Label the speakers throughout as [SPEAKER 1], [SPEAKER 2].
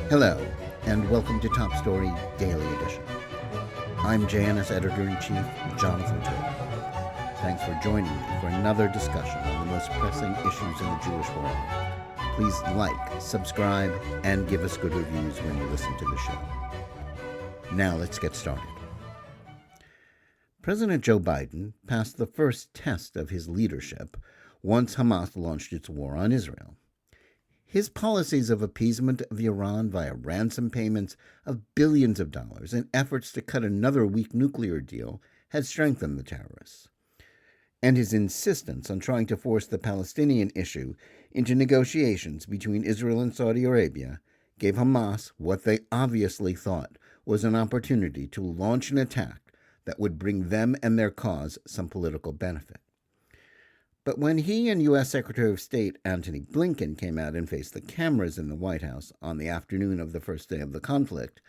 [SPEAKER 1] Hello, and welcome to Top Story Daily Edition. I'm JNS Editor-in-Chief Jonathan Todt. Thanks for joining me for another discussion on the most pressing issues in the Jewish world. Please like, subscribe, and give us good reviews when you listen to the show. Now let's get started. President Joe Biden passed the first test of his leadership once Hamas launched its war on Israel. His policies of appeasement of Iran via ransom payments of billions of dollars and efforts to cut another weak nuclear deal had strengthened the terrorists. And his insistence on trying to force the Palestinian issue into negotiations between Israel and Saudi Arabia gave Hamas what they obviously thought was an opportunity to launch an attack that would bring them and their cause some political benefit. But when he and U.S. Secretary of State Antony Blinken came out and faced the cameras in the White House on the afternoon of the first day of the conflict,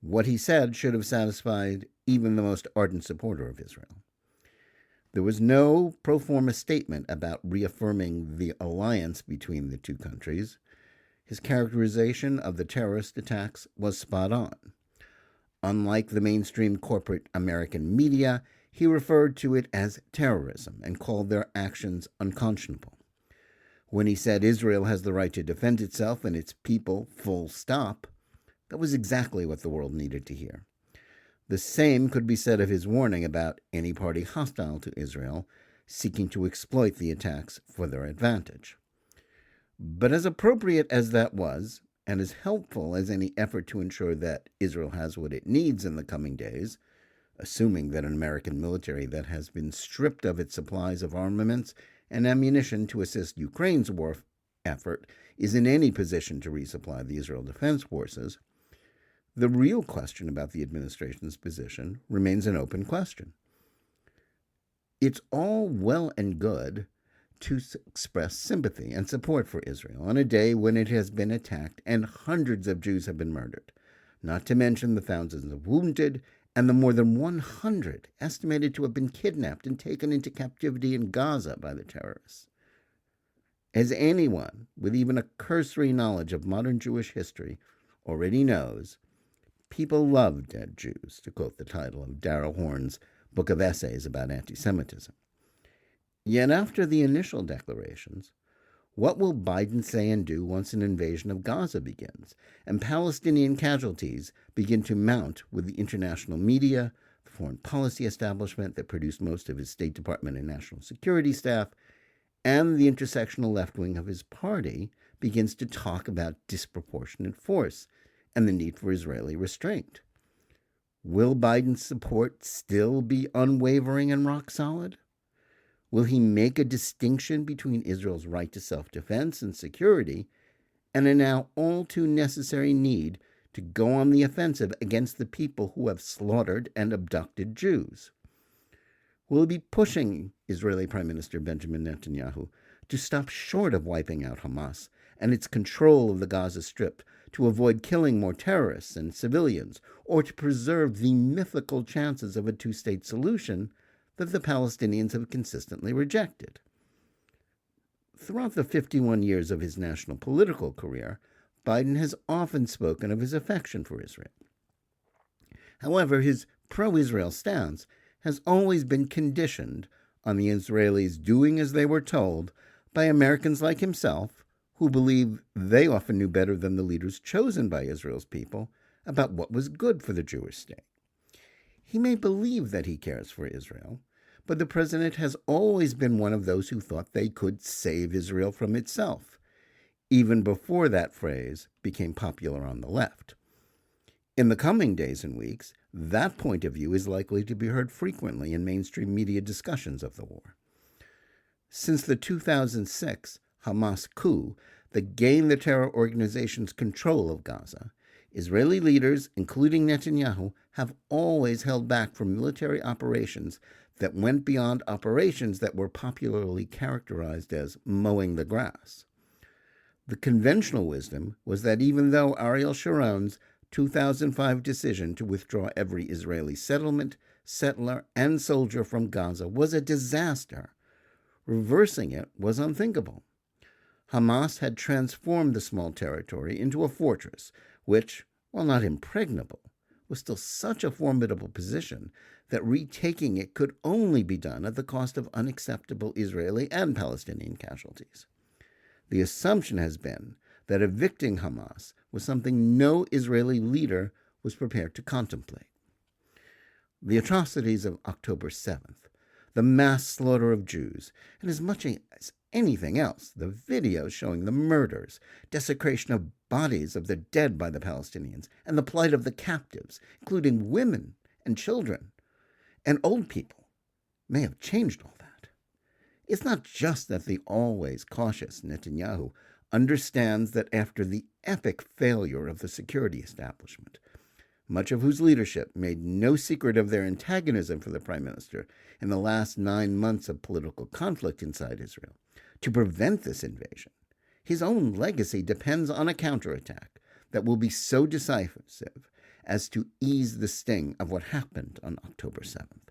[SPEAKER 1] what he said should have satisfied even the most ardent supporter of Israel. There was no pro forma statement about reaffirming the alliance between the two countries. His characterization of the terrorist attacks was spot on. Unlike the mainstream corporate American media, he referred to it as terrorism and called their actions unconscionable. When he said Israel has the right to defend itself and its people, full stop, that was exactly what the world needed to hear. The same could be said of his warning about any party hostile to Israel seeking to exploit the attacks for their advantage. But as appropriate as that was, and as helpful as any effort to ensure that Israel has what it needs in the coming days, assuming that an American military that has been stripped of its supplies of armaments and ammunition to assist Ukraine's war effort is in any position to resupply the Israel Defense Forces, the real question about the administration's position remains an open question. It's all well and good to express sympathy and support for Israel on a day when it has been attacked and hundreds of Jews have been murdered, not to mention the thousands of wounded and the more than 100 estimated to have been kidnapped and taken into captivity in Gaza by the terrorists. As anyone with even a cursory knowledge of modern Jewish history already knows, people love dead Jews, to quote the title of Darrell Horn's book of essays about anti-Semitism. Yet after the initial declarations, what will Biden say and do once an invasion of Gaza begins and Palestinian casualties begin to mount with the international media, the foreign policy establishment that produced most of his State Department and national security staff, and the intersectional left wing of his party begins to talk about disproportionate force and the need for Israeli restraint? Will Biden's support still be unwavering and rock solid? Will he make a distinction between Israel's right to self-defense and security and a now all too necessary need to go on the offensive against the people who have slaughtered and abducted Jews? Will he be pushing Israeli Prime Minister Benjamin Netanyahu to stop short of wiping out Hamas and its control of the Gaza Strip to avoid killing more terrorists and civilians, or to preserve the mythical chances of a two-state solution that the Palestinians have consistently rejected? Throughout the 51 years of his national political career, Biden has often spoken of his affection for Israel. However, his pro-Israel stance has always been conditioned on the Israelis doing as they were told by Americans like himself, who believe they often knew better than the leaders chosen by Israel's people about what was good for the Jewish state. He may believe that he cares for Israel, but the president has always been one of those who thought they could save Israel from itself, even before that phrase became popular on the left. In the coming days and weeks, that point of view is likely to be heard frequently in mainstream media discussions of the war. Since the 2006 Hamas coup that gained the terror organization's control of Gaza, Israeli leaders, including Netanyahu, have always held back from military operations that went beyond operations that were popularly characterized as mowing the grass. The conventional wisdom was that even though Ariel Sharon's 2005 decision to withdraw every Israeli settlement, settler, and soldier from Gaza was a disaster, reversing it was unthinkable. Hamas had transformed the small territory into a fortress which, while not impregnable, was still such a formidable position that retaking it could only be done at the cost of unacceptable Israeli and Palestinian casualties. The assumption has been that evicting Hamas was something no Israeli leader was prepared to contemplate. The atrocities of October 7th, the mass slaughter of Jews, and as much as anything else, the videos showing the murders, desecration of bodies of the dead by the Palestinians, and the plight of the captives, including women and children and old people, may have changed all that. It's not just that the always cautious Netanyahu understands that after the epic failure of the security establishment, much of whose leadership made no secret of their antagonism for the prime minister in the last 9 months of political conflict inside Israel, to prevent this invasion, his own legacy depends on a counterattack that will be so decisive as to ease the sting of what happened on October 7th.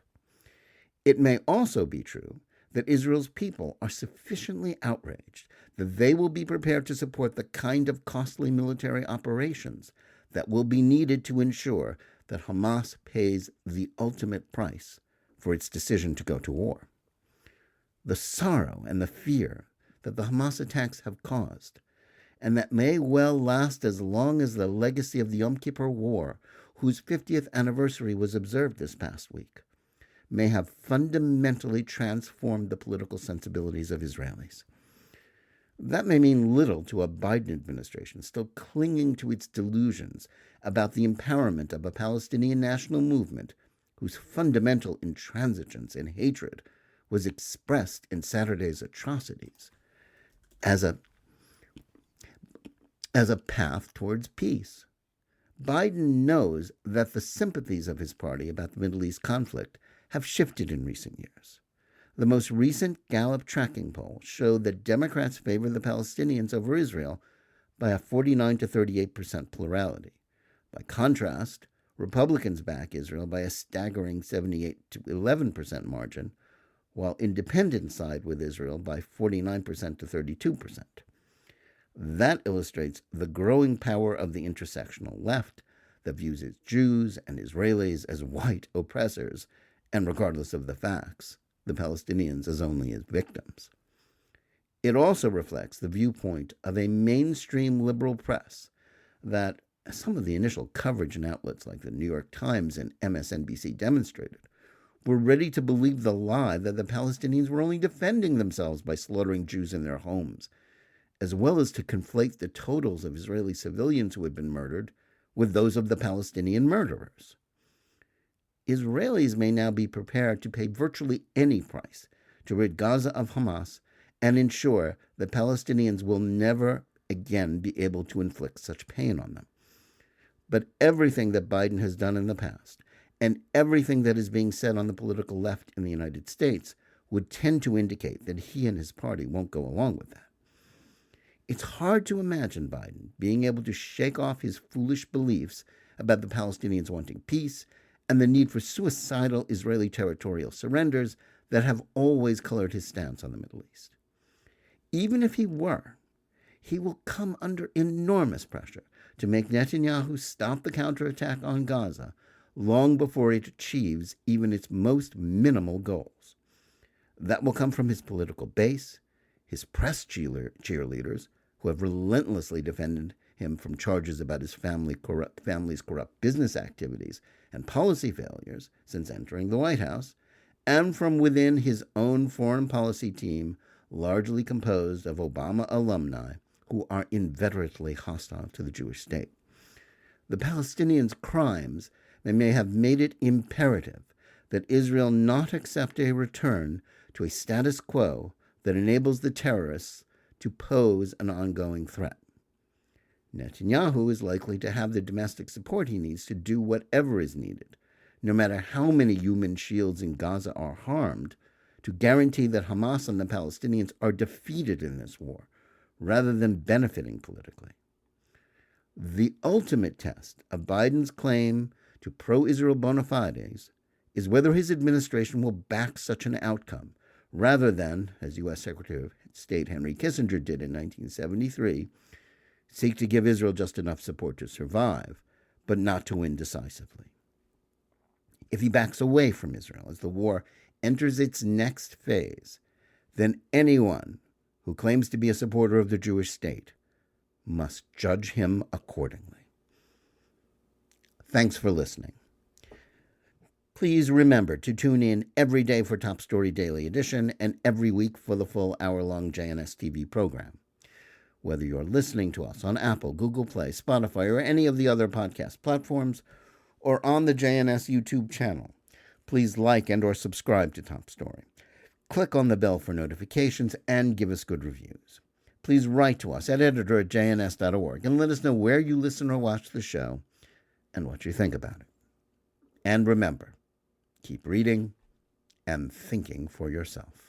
[SPEAKER 1] It may also be true that Israel's people are sufficiently outraged that they will be prepared to support the kind of costly military operations that will be needed to ensure that Hamas pays the ultimate price for its decision to go to war. The sorrow and the fear that the Hamas attacks have caused, and that may well last as long as the legacy of the Yom Kippur War, whose 50th anniversary was observed this past week, may have fundamentally transformed the political sensibilities of Israelis. That may mean little to a Biden administration still clinging to its delusions about the empowerment of a Palestinian national movement whose fundamental intransigence and hatred was expressed in Saturday's atrocities as a path towards peace. Biden knows that the sympathies of his party about the Middle East conflict have shifted in recent years. The most recent Gallup tracking poll showed that Democrats favor the Palestinians over Israel by a 49 to 38% plurality. By contrast, Republicans back Israel by a staggering 78 to 11% margin, while independents side with Israel by 49% to 32%. That illustrates the growing power of the intersectional left that views its Jews and Israelis as white oppressors, and regardless of the facts, the Palestinians as only as victims. It also reflects the viewpoint of a mainstream liberal press that, as some of the initial coverage in outlets like the New York Times and MSNBC demonstrated, were ready to believe the lie that the Palestinians were only defending themselves by slaughtering Jews in their homes, as well as to conflate the totals of Israeli civilians who had been murdered with those of the Palestinian murderers. Israelis may now be prepared to pay virtually any price to rid Gaza of Hamas and ensure that Palestinians will never again be able to inflict such pain on them. But everything that Biden has done in the past, and everything that is being said on the political left in the United States, would tend to indicate that he and his party won't go along with that. It's hard to imagine Biden being able to shake off his foolish beliefs about the Palestinians wanting peace and the need for suicidal Israeli territorial surrenders that have always colored his stance on the Middle East. Even if he were, he will come under enormous pressure to make Netanyahu stop the counterattack on Gaza long before it achieves even its most minimal goals. That will come from his political base, his press cheerleaders, who have relentlessly defended him from charges about his family's corrupt business activities and policy failures since entering the White House, and from within his own foreign policy team, largely composed of Obama alumni who are inveterately hostile to the Jewish state. The Palestinians' crimes may have made it imperative that Israel not accept a return to a status quo that enables the terrorists to pose an ongoing threat. Netanyahu is likely to have the domestic support he needs to do whatever is needed, no matter how many human shields in Gaza are harmed, to guarantee that Hamas and the Palestinians are defeated in this war, rather than benefiting politically. The ultimate test of Biden's claim to pro-Israel bona fides is whether his administration will back such an outcome, rather than, as U.S. Secretary of State Henry Kissinger did in 1973, seek to give Israel just enough support to survive, but not to win decisively. If he backs away from Israel as the war enters its next phase, then anyone who claims to be a supporter of the Jewish state must judge him accordingly. Thanks for listening. Please remember to tune in every day for Top Story Daily Edition and every week for the full hour-long JNS TV program. Whether you're listening to us on Apple, Google Play, Spotify, or any of the other podcast platforms, or on the JNS YouTube channel, please like and or subscribe to Top Story. Click on the bell for notifications and give us good reviews. Please write to us at editor@jns.org and let us know where you listen or watch the show and what you think about it. And remember, keep reading and thinking for yourself.